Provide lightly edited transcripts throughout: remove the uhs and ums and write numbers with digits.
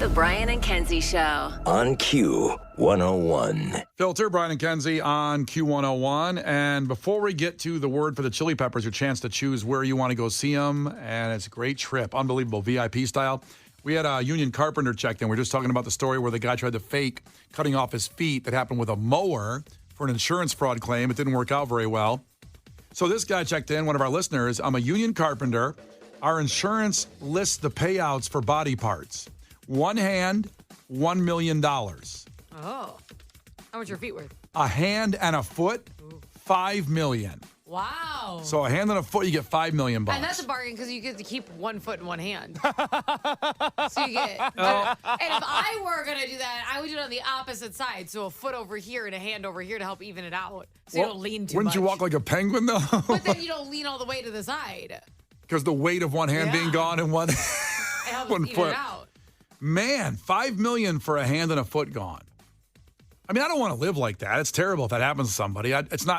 The Brian and Kenzie Show. On Q101. Filter, Brian and Kenzie on Q101. And before we get to the word for the Chili Peppers, your chance to choose where you want to go see them. And it's a great trip. Unbelievable VIP style. We had a union carpenter checked in. We're just talking about the story where the guy tried to fake cutting off his feet that happened with a mower for an insurance fraud claim. It didn't work out very well. So this guy checked in, one of our listeners. I'm a union carpenter. Our insurance lists the payouts for body parts. One hand, $1 million. Oh. How much are your feet worth? A hand and a foot, $5 million. Wow. So a hand and a foot, you get $5 million. And that's a bargain because you get to keep 1 foot in one hand. So you get. And if I were going to do that, I would do it on the opposite side. So a foot over here and a hand over here to help even it out. So you don't lean too much. Wouldn't you walk like a penguin, though? But then you don't lean all the way to the side. Because the weight of one hand being gone and one, It helps one even foot. it out. Man, $5 million for a hand and a foot gone. I mean, I don't want to live like that. It's terrible if that happens to somebody.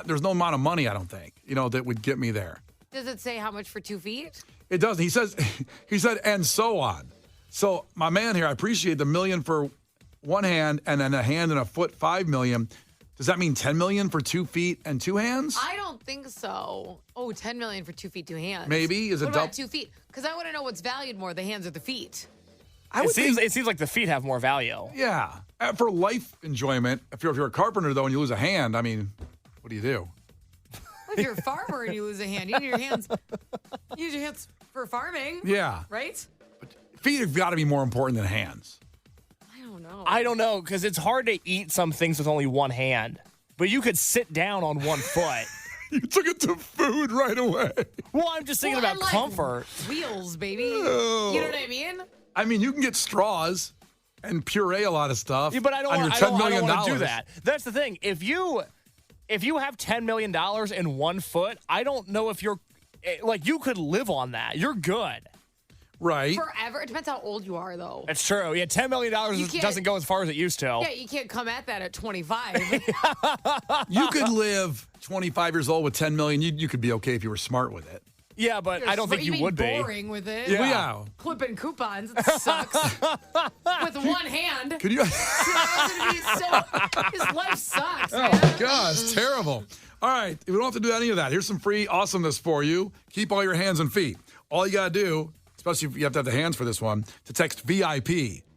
There's no amount of money, I don't think, that would get me there. Does it say how much for 2 feet? It doesn't. He said, and so on. So my man here, I appreciate the $1 million for one hand and then a hand and a foot, $5 million. Does that mean $10 million for 2 feet and 2 hands? I don't think so. Oh, $10 million for 2 feet, 2 hands. Maybe. Is it what about double? 2 feet? Because I want to know what's valued more, the hands or the feet. It seems like the feet have more value. Yeah. For life enjoyment, if you're a carpenter, though, and you lose a hand, I mean, what do you do? If you're a farmer and you lose a hand, you need your hands. You use your hands for farming. Yeah. Right? Feet have got to be more important than hands. I don't know, because it's hard to eat some things with only one hand. But you could sit down on 1 foot. You took it to food right away. Well, I'm just thinking about comfort. Wheels, baby. You know what I mean? I mean, you can get straws and puree a lot of stuff. Yeah, but I don't on your $10 million. want to do that. That's the thing. If you have $10 million in 1 foot, I don't know if you're you could live on that. You're good. Right. Forever. It depends how old you are, though. That's true. Yeah, $10 million doesn't go as far as it used to. Yeah, you can't come at that at 25. You could live 25 years old with $10 million. You could be okay if you were smart with it. Yeah, but I don't think you would be. Boring with it. Yeah. Clipping coupons. It sucks. With one hand. Could you? His life sucks, man. Oh, God, it's terrible. All right, we don't have to do any of that. Here's some free awesomeness for you. Keep all your hands and feet. All you got to do, especially if you have to have the hands for this one, to text VIP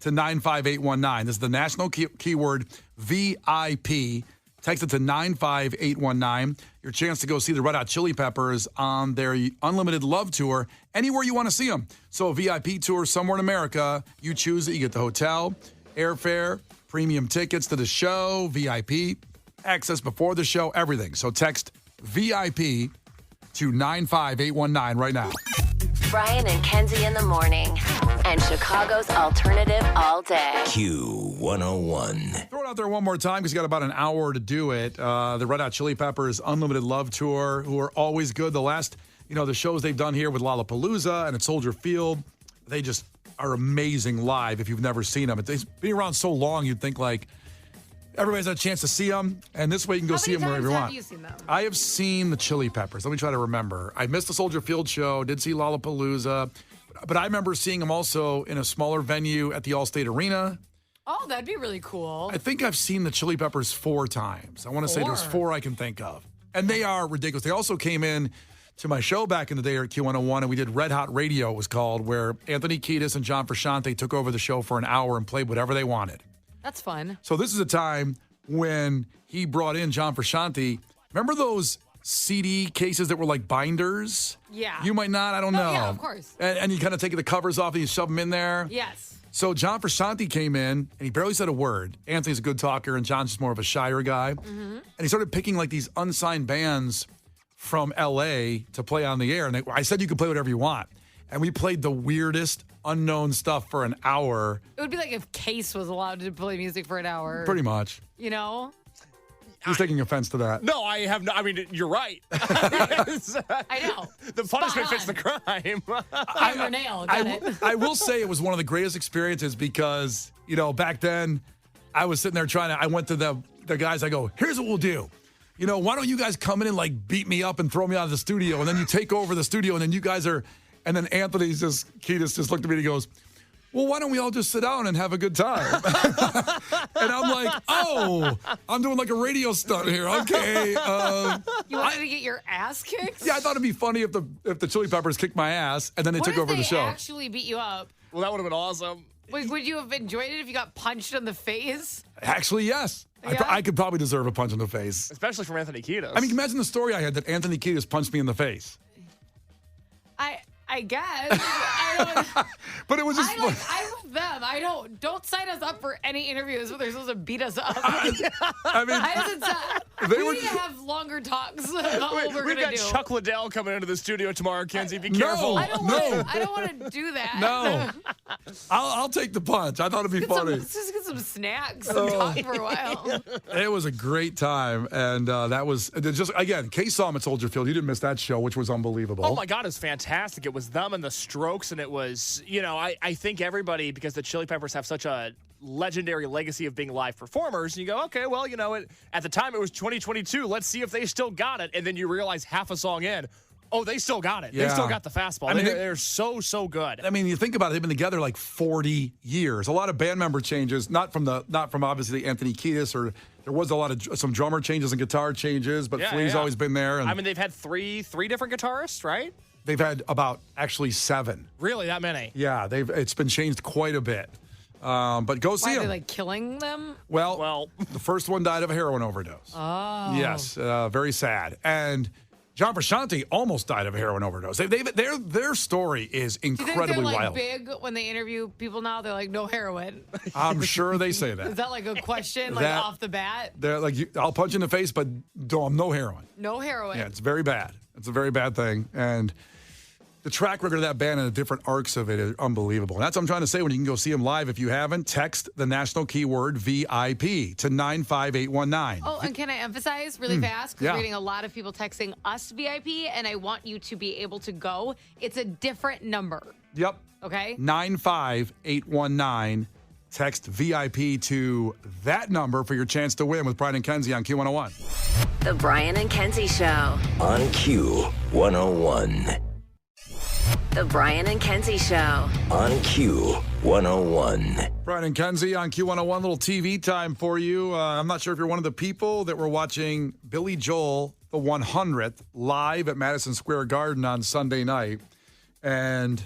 to 95819. This is the national keyword VIP. Text it to 95819. Your chance to go see the Red Hot Chili Peppers on their Unlimited Love Tour anywhere you want to see them. So a VIP tour somewhere in America, you choose it. You get the hotel, airfare, premium tickets to the show, VIP, access before the show, everything. So text VIP to 95819 right now. Brian and Kenzie in the morning. And Chicago's alternative all day. Q101. Throw it out there one more time because you got about an hour to do it. The Red Hot Chili Peppers Unlimited Love Tour, who are always good. The last, the shows they've done here with Lollapalooza and at Soldier Field, they just are amazing live if you've never seen them. They've been around so long, you'd think everybody's had a chance to see them, and this way you can go see them wherever you want. How many times have you seen them? I have seen the Chili Peppers. Let me try to remember. I missed the Soldier Field show, did see Lollapalooza, but I remember seeing them also in a smaller venue at the Allstate Arena. Oh, that'd be really cool. I think I've seen the Chili Peppers 4 times. I want to say there's 4 I can think of. And they are ridiculous. They also came in to my show back in the day at Q101, and we did Red Hot Radio, it was called, where Anthony Kiedis and John Frusciante took over the show for an hour and played whatever they wanted. That's fun. So this is a time when he brought in John Frusciante. Remember those CD cases that were like binders? Yeah. You might not. I don't know. Yeah, of course. And you kind of take the covers off and you shove them in there. Yes. So John Frusciante came in and he barely said a word. Anthony's a good talker and John's just more of a shyer guy. Mm-hmm. And he started picking like these unsigned bands from L.A. to play on the air. And I said you could play whatever you want. And we played the weirdest, unknown stuff for an hour. It would be like if Case was allowed to play music for an hour. Pretty much. He's taking offense to that. No, I have no. I mean, you're right. I know. The punishment fits the crime. Hammer nail. Got it. I will say it was one of the greatest experiences because, back then I was sitting there I went to the guys, I go, here's what we'll do. Why don't you guys come in and like beat me up and throw me out of the studio? And then you take over the studio and then you guys are, and then Kiedis just looked at me and he goes, well, why don't we all just sit down and have a good time? And I'm like, oh, I'm doing like a radio stunt here. Okay. You wanted to get your ass kicked? Yeah, I thought it'd be funny if the Chili Peppers kicked my ass and then they took over the show. What if they actually beat you up? Well, that would have been awesome. Would you have enjoyed it if you got punched in the face? Actually, yes. Yeah? I could probably deserve a punch in the face. Especially from Anthony Kiedis. I mean, imagine the story I had that Anthony Kiedis punched me in the face. I guess. I don't, But it was just I'm with them. Don't sign us up for any interviews where they're supposed to beat us up. I mean, we need to have longer talks about what we're We've gonna got do. Chuck Liddell coming into the studio tomorrow, Kenzie. Be careful. I don't want to do that. No. I'll take the punch. I thought it'd be funny. Let's just get some snacks and talk for a while. It was a great time. And that was just, again, Kay saw him at Soldier Field. You didn't miss that show, which was unbelievable. Oh, my God, it was fantastic. It was them and the Strokes, and it was, I think everybody, because the Chili Peppers have such a legendary legacy of being live performers, and you go, okay, well, at the time it was 2022. Let's see if they still got it. And then you realize half a song in, oh, they still got it. Yeah. They still got the fastball. I mean, they're so good. I mean, you think about it, they've been together like 40 years. A lot of band member changes, not from obviously Anthony Kiedis, or there was a lot of some drummer changes and guitar changes, but Flea's always been there. And I mean, they've had three different guitarists, right? they've had about actually 7. Really, that many? Yeah, it's been changed quite a bit. But go see Why, are them. they like killing them? Well, the first one died of a heroin overdose. Oh. Yes, very sad. And John Frusciante almost died of a heroin overdose. Their story is Do you think incredibly they're like wild. big when they interview people now? They're like, no heroin. I'm sure they say Is that. that like a question, like That- off the bat? They're like, I'll punch you in the face, but no heroin. No heroin. Yeah, it's very bad. It's a very bad thing. And the track record of that band and the different arcs of it is unbelievable. And that's what I'm trying to say. When you can go see them live, if you haven't, text the national keyword VIP to 95819. Oh, and can I emphasize really fast? Because Yeah. we're getting a lot of people texting us VIP, and I want you to be able to go. It's a different number, Yep. okay? 95819. Text VIP to that number for your chance to win with Brian and Kenzie on Q101. The Brian and Kenzie Show. On Q101. The Brian and Kenzie Show. On Q101. Brian and Kenzie on Q101, little TV time for you. I'm not sure if you're one of the people that were watching Billy Joel, the 100th, live at Madison Square Garden on Sunday night. And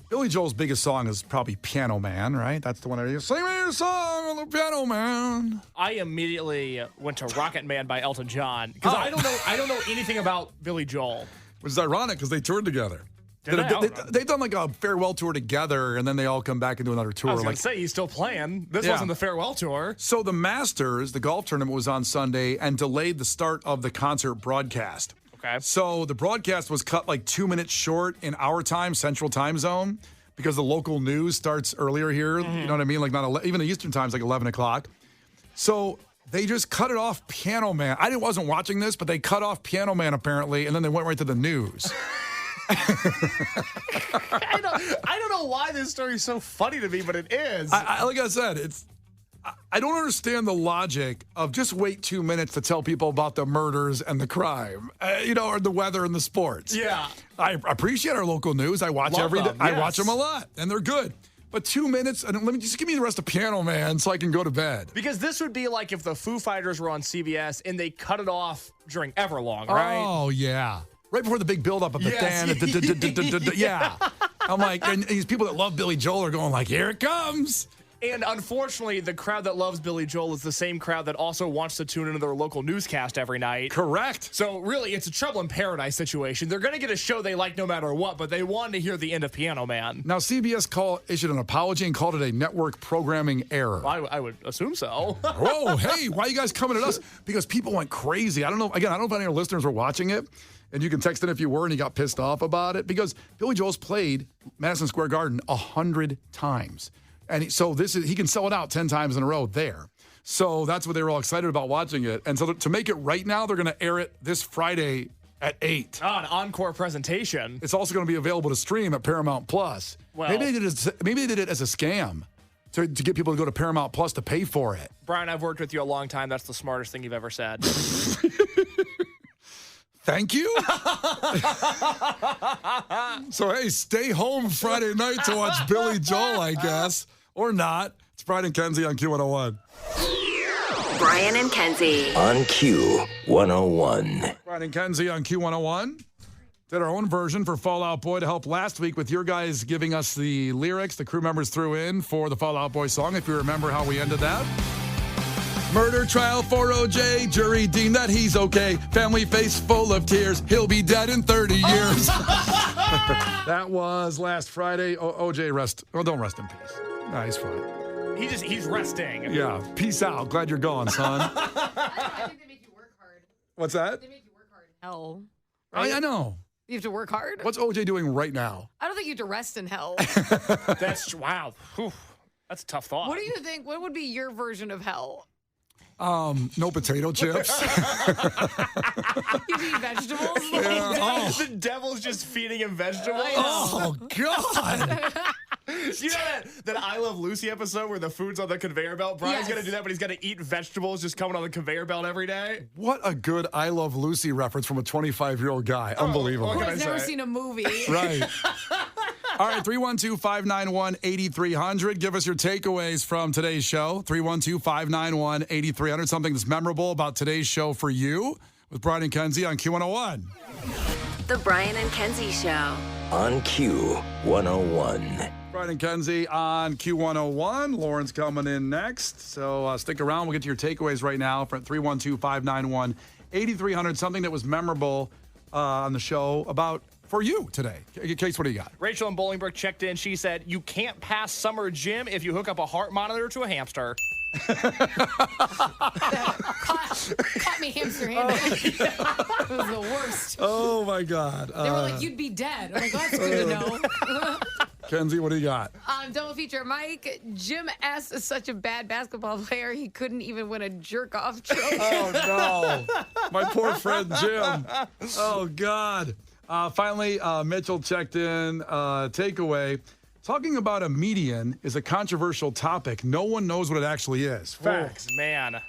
Billy Joel's biggest song is probably Piano Man, right? That's the one I sing me a song on the Piano Man. I immediately went to Rocket Man by Elton John because I don't know anything about Billy Joel. Which is ironic because they toured together. They've done like a farewell tour together, and then they all come back and do another tour. I was going to say, he's still playing. This Yeah. wasn't the farewell tour. So the Masters, the golf tournament, was on Sunday and delayed the start of the concert broadcast. Okay. So the broadcast was cut like 2 minutes short in our time, Central Time Zone, because the local news starts earlier here. You know what I mean? Like even the Eastern Time's like 11 o'clock. So they just cut it off Piano Man. I wasn't watching this, but they cut off Piano Man apparently, and then they went right to the news. I don't know why this story is so funny to me, but it is. Like I said, I don't understand the logic of just wait 2 minutes to tell people about the murders and the crime, or the weather and the sports. Yeah. I appreciate our local news. I watch Love every day. them, I yes. watch them a lot, and they're good. But 2 minutes, and let me just give me the rest of Piano Man so I can go to bed. Because this would be like if the Foo Fighters were on CBS and they cut it off during Everlong, right? Oh yeah, right before the big buildup of the Yes. yeah. I'm like, and these people that love Billy Joel are going like, here it comes. And unfortunately, the crowd that loves Billy Joel is the same crowd that also wants to tune into their local newscast every night. Correct. So really, it's a trouble in paradise situation. They're going to get a show they like no matter what, but they wanted to hear the end of Piano Man. Now CBS issued an apology and called it a network programming error. I would assume so. Whoa, hey, why are you guys coming at us? Because people went crazy. I don't know if any of your listeners were watching it, and you can text in if you were and you got pissed off about it, because Billy Joel's played Madison Square Garden 100 times. And so he can sell it out 10 times in a row there. So that's what they were all excited about watching it. And so to make it right now, they're going to air it this Friday at 8. An encore presentation. It's also going to be available to stream at Paramount Plus. Well- maybe they did it as a scam to get people to go to Paramount Plus to pay for it. Brian, I've worked with you a long time. That's the smartest thing you've ever said. thank you? So, hey, stay home Friday night to watch Billy Joel, I guess. Or not. It's Brian and Kenzie on Q101. Brian and Kenzie. On Q101. Brian and Kenzie on Q101. Did our own version for Fall Out Boy to help last week with your guys giving us the lyrics the crew members threw in for the Fall Out Boy song, if you remember how we ended that. Murder trial for OJ, jury deemed that he's okay. Family face full of tears, he'll be dead in 30 years. That was last Friday. OJ don't rest in peace. Nah, he's fine. He's resting. Yeah, peace out. Glad you're gone, son. I think they make you work hard. What's that? They make you work hard. Hell. I know. You have to work hard? What's OJ doing right now? I don't think you have to rest in hell. That's wow. Whew. That's a tough thought. What do you think? What would be your version of hell? No potato chips. You eat vegetables? The devil's just feeding him vegetables. Oh, God. You know that I Love Lucy episode where the food's on the conveyor belt? Brian's Yes. going to do that, but he's going to eat vegetables just coming on the conveyor belt every day. What a good I Love Lucy reference from a 25-year-old guy. Unbelievable. what Who can has I never say? seen a movie? Right. All right, 312-591-8300. Give us your takeaways from today's show. 312-591-8300. Something that's memorable about today's show for you with Brian and Kenzie on Q101. The Brian and Kenzie Show. On Q101. Brian and Kenzie on Q101. Lauren's coming in next. So stick around. We'll get to your takeaways right now from 312-591-8300. Something that was memorable on the show about for you today. Case, what do you got? Rachel in Bolingbrook checked in. She said, you can't pass summer gym if you hook up a heart monitor to a hamster. Caught me hamster-handed. It was the worst. Oh, my God. They were like, you'd be dead. I'm like, that's good to know. Kenzie, what do you got? Double feature Mike. Jim S. is such a bad basketball player, he couldn't even win a jerk-off trophy. Oh, no. My poor friend Jim. Oh, God. Finally, Mitchell checked in. Takeaway. Talking about a median is a controversial topic. No one knows what it actually is. Facts. Oh, man.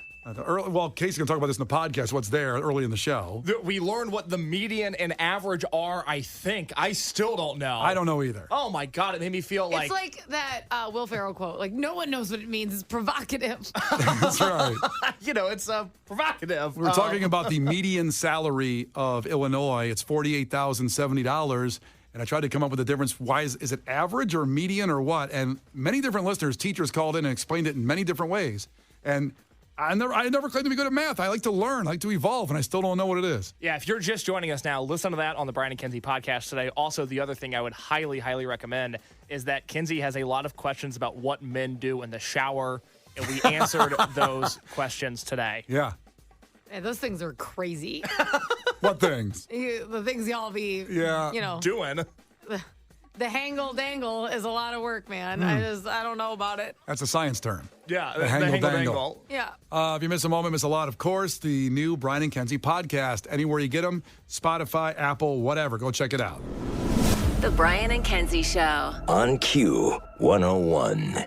Casey's going to talk about this in the podcast, what's there early in the show. We learned what the median and average are, I think. I still don't know. I don't know either. Oh, my God. It made me feel like... It's like that Will Ferrell quote, like, no one knows what it means. It's provocative. That's right. it's provocative. We're talking about the median salary of Illinois. It's $48,070. And I tried to come up with a difference. Why is it average or median or what? And many different listeners, teachers called in and explained it in many different ways. And I never claimed to be good at math. I like to learn, I like to evolve, and I still don't know what it is. Yeah, if you're just joining us now, listen to that on the Brian and Kenzie podcast today. Also, the other thing I would highly, highly recommend is that Kenzie has a lot of questions about what men do in the shower, and we answered those questions today. Yeah. Man, those things are crazy. What things? The things y'all be, Doing. The hangle dangle is a lot of work, man. I don't know about it. That's a science term. Yeah, The hangle dangle. Yeah. If you miss a moment, miss a lot, of course, the new Brian and Kenzie podcast. Anywhere you get them, Spotify, Apple, whatever. Go check it out. The Brian and Kenzie Show. On Q101.